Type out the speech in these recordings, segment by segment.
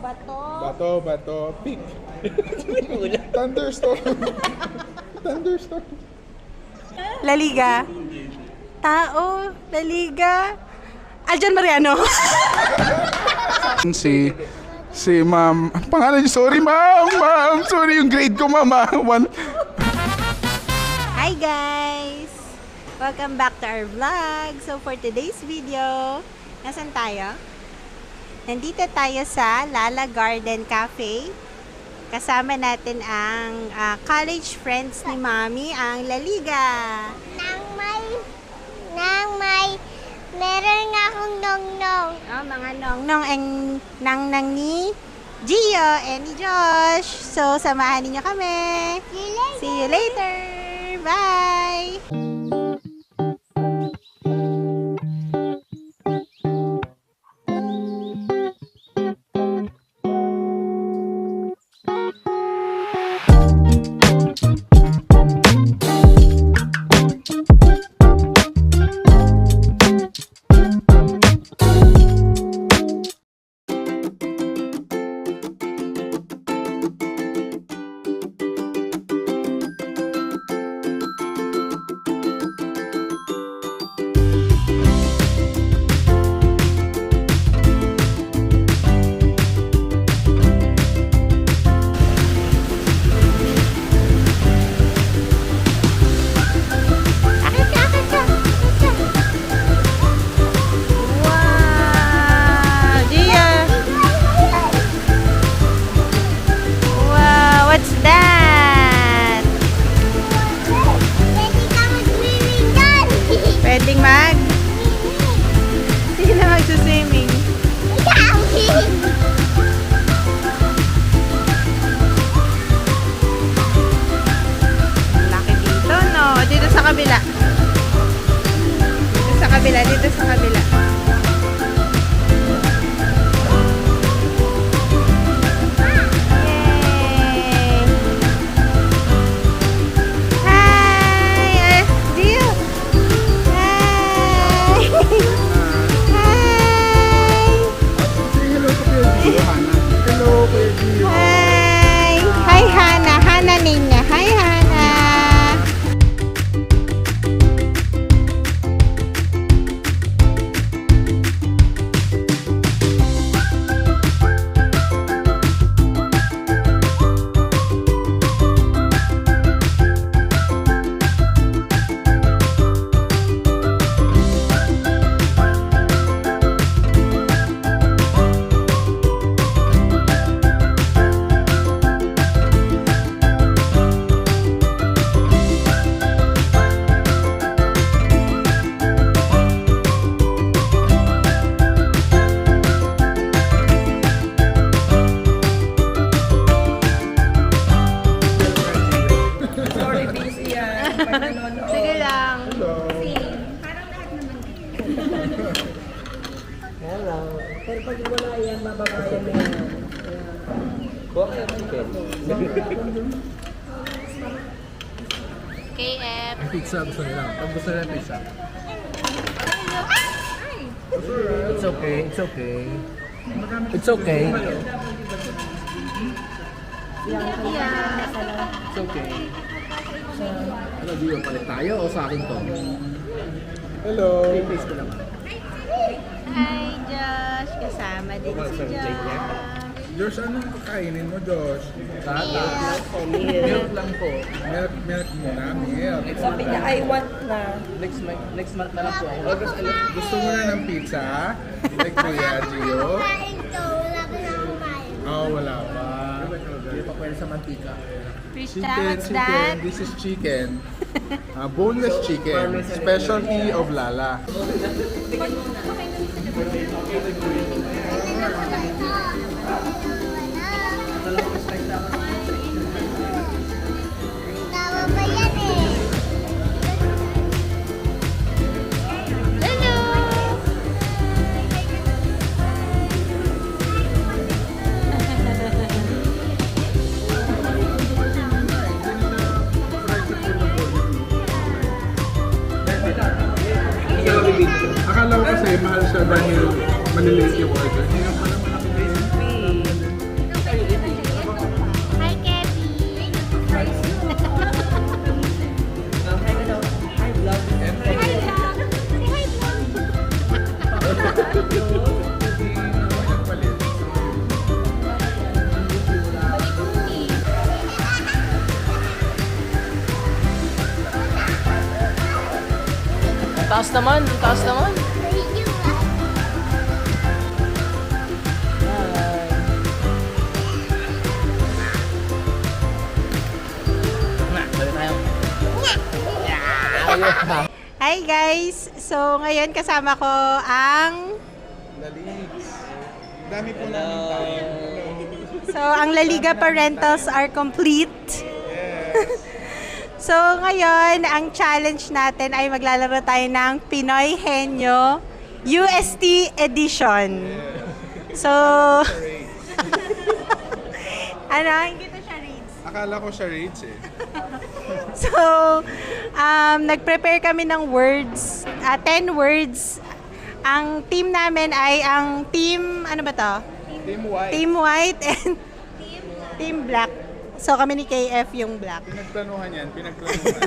Bato. Pick. Thunderstorm. Thunderstorm. La Liga. Tao. La Liga. Aljon Mariano. Si ma'am. Ang pangalan niyo? Sorry ma'am. Sorry yung grade ko ma'am. Hi guys! Welcome back to our vlog. So for today's video, nasan tayo? Nandito tayo sa Lala Garden Cafe. Kasama natin ang college friends ni Mami, ang La Liga. Meron nga akong nong-nong. Oh, mga nong-nong ang nang ni Gio and ni Josh. So samahan niyo kami. See you later. Bye! Pwedeng mag? Sige na magsuswimming. Laki dito, no? Dito sa kabila. Dito sa kabila. Hi Hana. Hana name niya. Hi Hana. Sige lang. Hello. Pero pag wala yan, mababayan mo yan. Bakit? KF. Pizza gusto nila. Pag gusto nila pizza. It's okay. It's okay. It's okay. Ano, di yung palit tayo o sa akin to? Hello. Face ko lang. Hi Josh. Kasama din si Josh. Josh, anong kakainin mo, Josh? Milk lang po. Milk muna, milk. Sabi niya, I want na. Next month na lang po ako. Gusto mo na ng pizza? Like Kuya Gio? Oh, wala pa. Hindi pa pwede sa mantika. Krista, what's that? This is chicken. Boneless chicken. Specialty of Lala. Tama ba yan eh? Hello! Akala ko kasi mahal siya dahil maliliit yung order. Hindi naman pala malaki. Taas naman, ang taas naman. Hi guys! So ngayon kasama ko ang... Dami po namin tayo. So ang La Liga Parentals are complete. So ngayon, ang challenge natin ay maglalaro tayo ng Pinoy Henyo UST Edition. So... ano? Hindi to siya reads. Akala ko charades eh. So, nag-prepare kami ng words, 10 words. Ang team namin ay ang team, ano ba to? Team White. Team White and Team Black. So, kami ni KF yung Black. Pinagplanuhan yan, pinagplanuhan.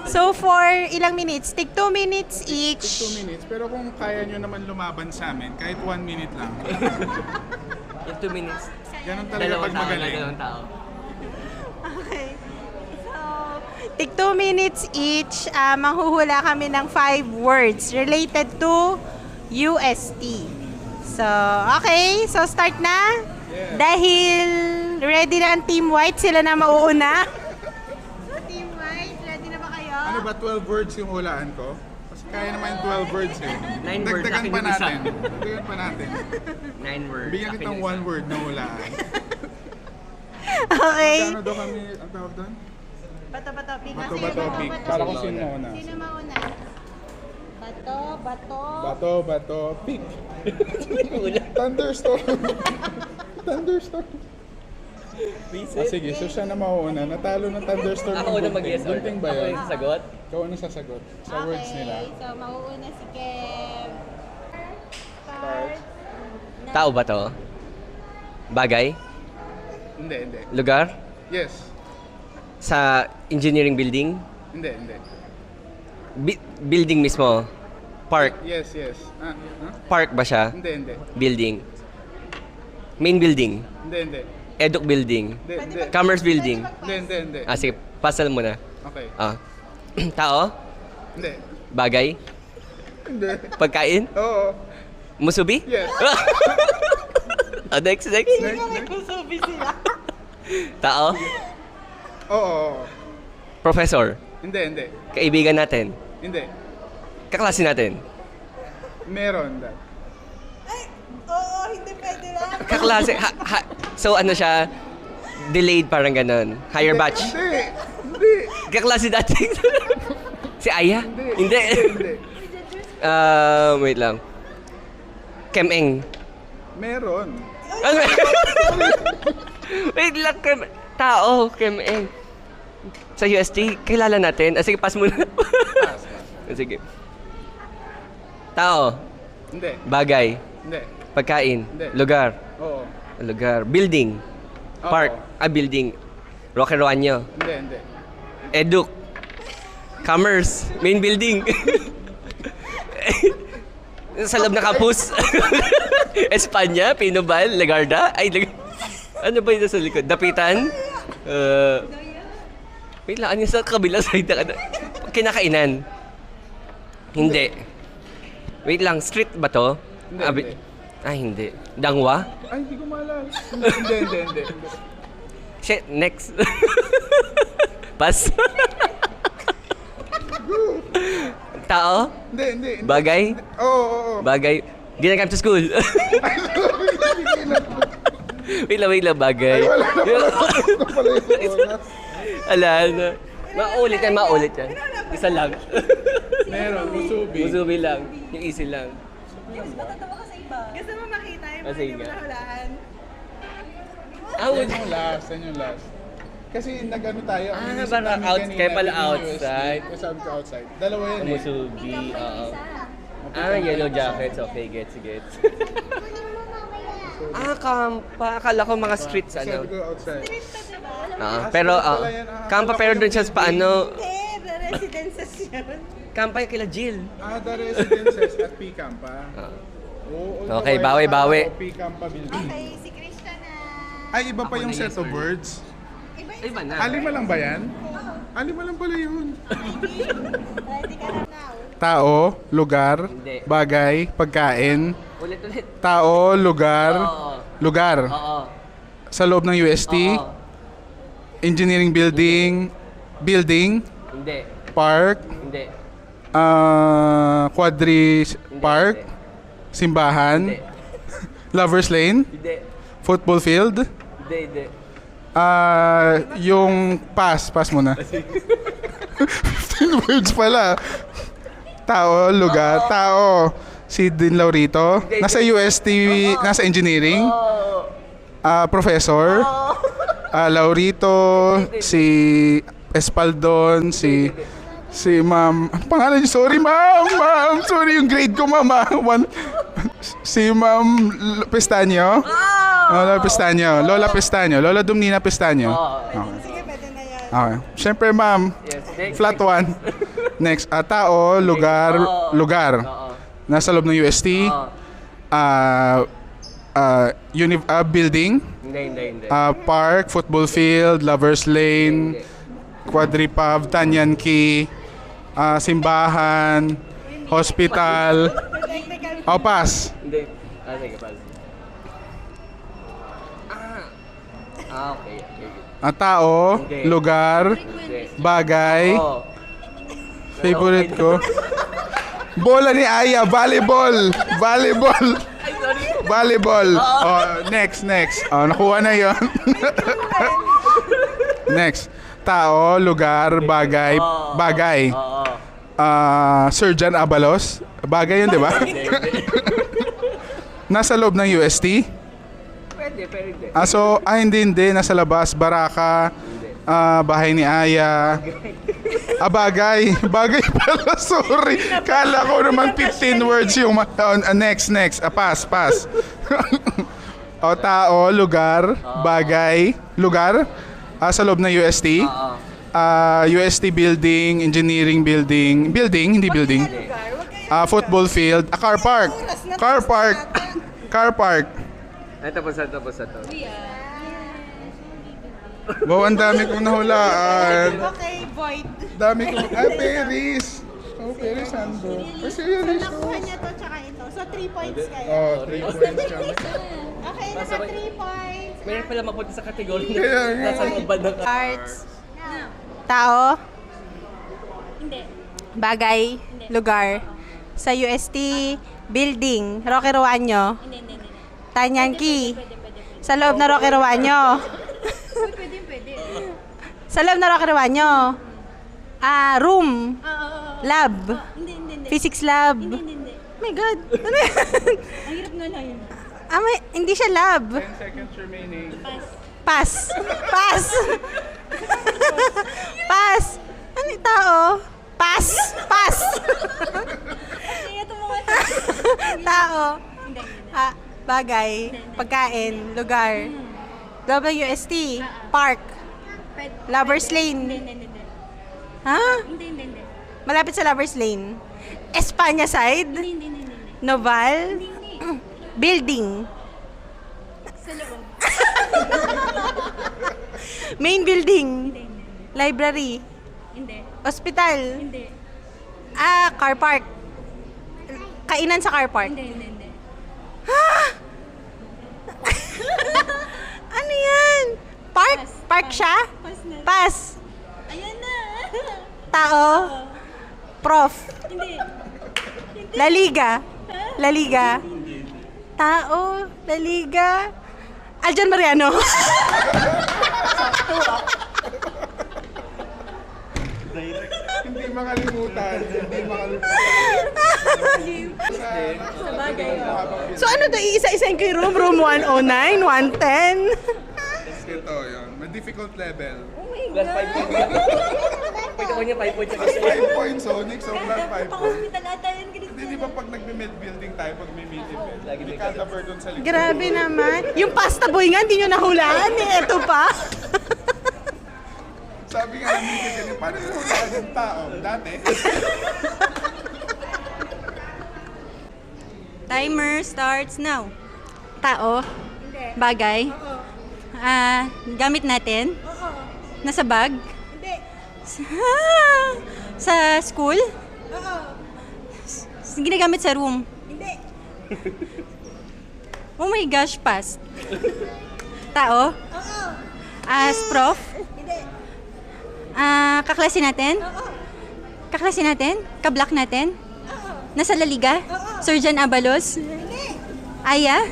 So, for ilang minutes? Take 2 minutes each. 2 minutes, pero kung kaya nyo naman lumaban sa amin, kahit 1 minute lang. Yung 2 minutes. Ganun talaga pag magaling. Dalawang tao. Okay. So, take 2 minutes each. Manghuhula kami ng 5 words related to UST. So, okay. So, start na. Yeah. Dahil ready na ang Team White, sila na mauuna. So, Team White, ready na ba kayo? Ano ba, 12 words yung hulaan ko? Kasi kaya naman yung 12 words eh. 9 words, Dagdagan akin pa yung isa. natin. Dagdagan pa natin. 9 words. Bigyan kitang 1 word na hulaan. Okay. Ano daw kami, ang tawag doon? Bato-bato, pick. Bato ba topic? Para kung sino mauna. Sino mauna? Bato, bato. Bato, bato, pick. Thunderstorm. Thunderstorm. Sige, so siya na mauuna. Natalo ng thunderstorm. Ako na mag-yes or Gunting ba ako yun? yung sasagot? Ikaw ang sasagot sa words nila. So, mauuna si Kev. Start. Tao ba to? Bagay? Hindi, hindi. Lugar? Yes. Sa engineering building? Hindi, hindi. Building mismo? Park? Yes, yes. Huh? Park ba siya? Hindi, hindi. Building? Main building? Hindi, hindi. Eduk building? Hindi, hindi. Commerce building? Hindi, hindi, hindi. Ah, sige. Puzzle muna. Okay. Ah. Tao? Hindi. Bagay? Hindi. Pagkain? Oo. Musubi? Yes. Next. Next, next. Kusubi sila. Tao? Oo. Professor? Hindi, hindi. Kaibigan natin? Hindi. Kaklase natin? Meron dad. Oo, hindi pwede lang. Kaklase? So ano siya? Delayed parang ganon? Higher batch? Hindi. Hindi. Kaklase natin? Si Aya? Hindi. Hindi. Wait lang. Kemeng? Meron. Ano? Wait lang, tao, Kemeng. Sa UST, kilala natin. Sige, pass muna. Sige. Tao, Hindi. bagay, Hindi. pagkain, Hindi. lugar, Oo. lugar, building, Oo. park, building, Roque Roaño, Hindi, hindi. Eduk, commerce, main building. Sa loob na campus. Espanya, Pinobal, Legarda. Ano ba yun sa likod? Dapitan? Wait lang, ano sa kabila side na kinakainan? Hindi. Wait lang, street ba to? Hindi, Abi- hindi. Hindi. Dangwa? Ay, hindi ko maalala. Hindi, hindi, hindi. Shit, next. Pass. Tao? Hindi, hindi. hindi. Bagay? Oo, oo, oo. Bagay. Ginagamit sa school. wait lang, bagay. Ay, wala na pala yung oras. Ala na. Maulit yan. Isa lang. Meron, musubi. Musubi lang. Yung easy lang. Gusto mo makita yung Ah, sige. mga nahulaan? Yan yung last, yan yung last. Kasi nag-ano tayo, ang inisip parang namin out- kanina, kaya pala yung outside. USD, sabi ko outside. Dalawa yan eh. Musubi, oo. Yellow jackets. Okay, gets. Kampa. Akala ko mga streets, Sabi ano. ko outside. Pero, kampa pero dun siya sa paano. Hindi, residences yun. Kampa yung kila Jill. The residences at P-Campa. Oo, Okay, bawi, bawi. P-Campa building. Okay, si Krista na. Ay, iba pa yung set of words. Iba na. Lima lang ba yan? Lima lang pala yun. Ready ka na now. Tao, lugar, Hindi. bagay, pagkain. Ulit. Tao, lugar, Oo. lugar. Oo. Sa loob ng UST, Oo. engineering building, Hindi. park, Hindi. quadri park, Hindi. simbahan, Hindi. lovers lane, Hindi. football field. Hindi. Yung pass muna. 15 words pala. Tao, lugar, tao. Si Din Laurito. Nasa UST, nasa engineering. Professor. Laurito, si Espaldon, si ma'am. Ang pangalan niyo? Sorry, ma'am. Sorry, yung grade ko, ma'am. Si ma'am Pestanyo. Lola Pestanyo. Lola Dumnina Pestanyo. Sige, pwede na yan. Okay. Siyempre, ma'am. Yes. Next. Flat 1. Next. Tao, lugar, lugar. Oo. Nasa loob ng UST. Building. Hindi. Park, football field, lovers lane, quadripub, Tanyan Key, simbahan, hospital. Pass. Hindi. Sige, pass. Okay. Tao, Hindi. lugar, Hindi. bagay. Oo. Favorite ko. Bola ni Aya, volleyball. Next. Nakuha na 'yon. Next. Tao, lugar, bagay. Oo. Sir John Abalos. Bagay 'yun, 'di ba? Nasa loob ng UST. Pwede. Hindi. Nasa labas. Baraka. Bahay ni Aya. Bagay. Bagay pala. Sorry. Kala ko naman 15 words yung... Next. Pass. Tao, lugar, bagay, lugar. Sa loob ng UST. UST building, engineering building. Hindi building. Football field. Car park. Ay, tapos na to. Wow, ang dami kong nahulaan. Okay, void. Dami kong... Paris. Paris, Sando. Nakuha niya to, tsaka ito. So, 3 points kayo. 3 points kami. Okay, naka 3 points. Meron pala mapunta sa kategory na Kaya nga. nasa looban ng... Arts. Tao. Bagay. Lugar. Sa UST, building. Roque Ruanyo. Tanyan Key. Sa loob na Roque Ruanyo. Sa loob na Roque Ruanyo. Room. Lab. Physics lab. Oh my God. Ano yan? Ang hirap nga lang yun. Hindi siya lab. 10 seconds remaining. Pass. Ano yung tao? Pass. Kaya ito mga Tao. Bagay. Pagkain. Lugar. WST. Park. Lovers Lane. Hindi. Ha? Hindi. Malapit sa Lovers Lane. Espanya side. Hindi. Noval. Building. Sa loob. Main building. Hindi. Library. Hindi. Hospital. Hindi. Car park. Kainan sa car park. Hindi. Ano yan? Park? Park siya? Pass na. Pass. Ayan na. Tao? Prof? Hindi. La Liga? Tao? La Liga? Aljan Mariano? Hindi makalimutan. Sa bagay. So ano to? Iisa-isahin ko yung room? Room 109, 110? Ito, yun. May difficult level. Plus 5 points. Pwede ko niya 5 points. 5 points, Sonic. So, plus 5 points. Pang-hospital ata yun. Hindi, di ba pag nagme-med building tayo, pag may meet event, may cadaver doon sa likod. Grabe naman. Yung pasta boy nga, hindi nyo nahulaan eh. Ito pa. Sabi nga namin ganyan, paano yung hulaan yung tao? Dati. Timer starts now. Tao? Bagay? Gamit natin? Nasa bag? Hindi. Sa school? Ginagamit sa room. Hindi. Oh my gosh, pass. Tao? Oo. Prof? Hindi. Kaklase natin? Oo. Kaklase natin? Kablock natin? Oo. Nasa La Liga? Oo. Sir Jan Abalos? Hindi. Aya?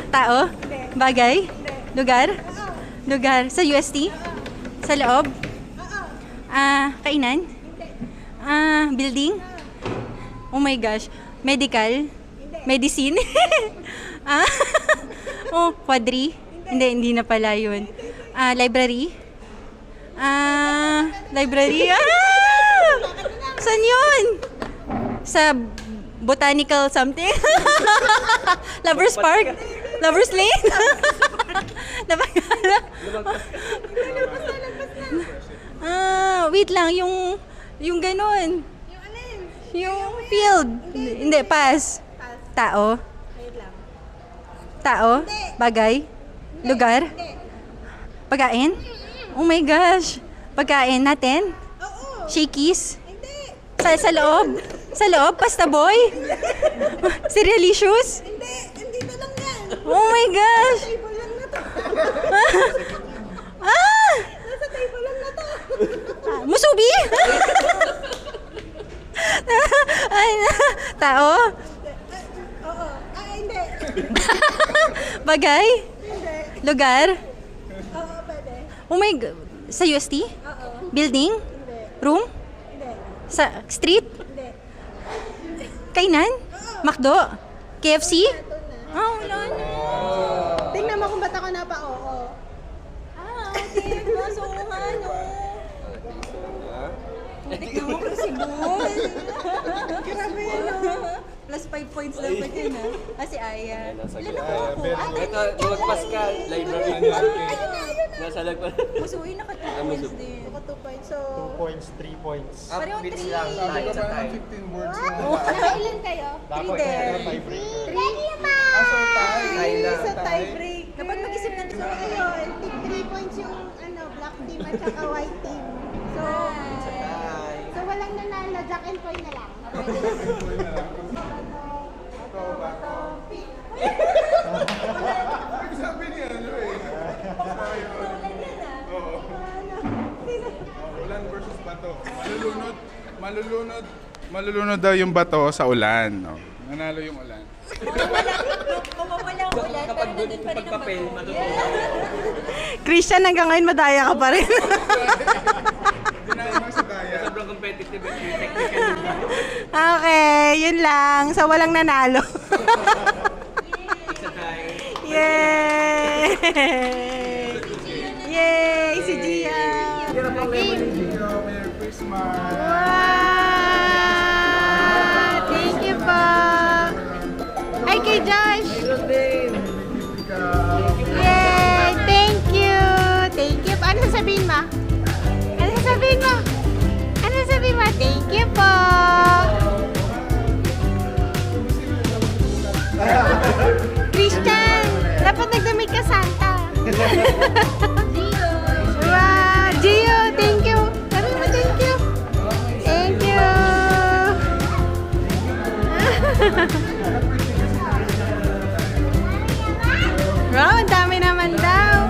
Tao? Hindi. Bagay? Hindi. Lugar? Oo. Lugar? Sa UST? Sa loob? Oo. Kainan? Hindi. Building? Oh my gosh. Medical? Medicine? Quadri? Hindi na pala yun. Library? Library? Saan yun? Sa botanical something? Lovers Park? Lovers Lane? Wait lang, yung ganun. Yung alin? Yung field. Hindi, pass. Tao. Wait lang. Tao. Bagay. Lugar. Hindi. Pagkain. Oh my gosh. Pagkain natin. Oo. Shakies. Hindi. Sa loob. Sa loob, pasta boy. Cerealicious. Hindi. Hindi na lang yan. Oh my gosh. Table lang na to. Nasa table lang na to. Musubi? Tao. Oo. Hindi. Bagay. Hindi. Lugar. Oo, pwede. Oh my god. Sa UST? Oo. Building? Hindi. Room? Hindi. Sa street? Hindi. Kainan? McDo? KFC? Wala na. Tingnan mo kung ba't ako napa-oo. Okay. Mas oo nga, no. Tignan mo kasi boy. Grabe yun, no? Plus 5 points dapat yun, ha? Si Aya. Ilan ako ako? Ito, lumagpas ka. Library. Ayun na, ayun na. Nasa lagpas. Musuwi naka 2 points din. Ako 2 points, so... 2 points, 3 points. Parehong Bits 3. lang. Tayo sa tayo. 15 words Nakailan kayo? Dapat there. meron tiebreaker. Ready ma! Tayo na. Sa tie-break. Dapat mag-isip ng So, ayun, 3 points yung black team at saka white team. So walang nanalo, Jack and Poy na lang. Sabi niya, ano eh. Oo. Ulan versus bato. Malulunod daw yung bato sa ulan. No? Nanalo yung ulan. Mawawala ang ulan, pero nandun pa rin ang Papel, bato. matutunan. Christian, hanggang ngayon madaya ka pa rin. Hindi na naman sa daya. Sobrang competitive at technical. Okay, yun lang. So walang nanalo. Sa tayo. Yay! Yay! Si Gia! Merry Christmas! Wow! Thank you po! Ay, kay Josh! Yay! Thank you! Thank you! Ano sasabihin mo? Ano sasabihin mo? Ano sasabihin mo? Thank you po! Christian! Dapat nagdamit ka Santa! Wow! Gio! Thank you! Sabi mo thank you! Thank you! Wow! Ang dami naman daw!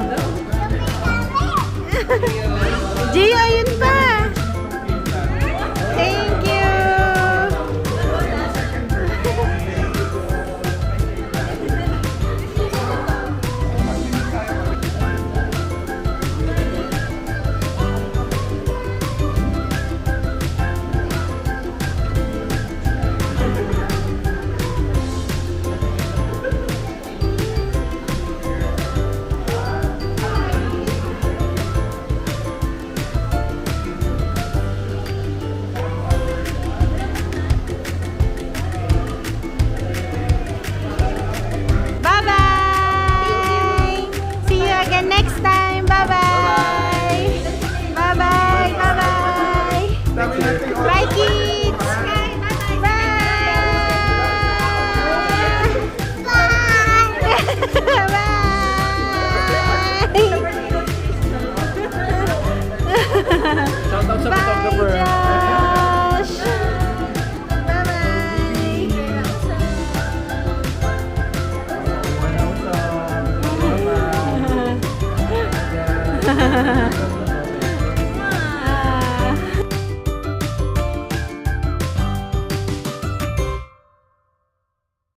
Gio! Ayun pa! Thank you!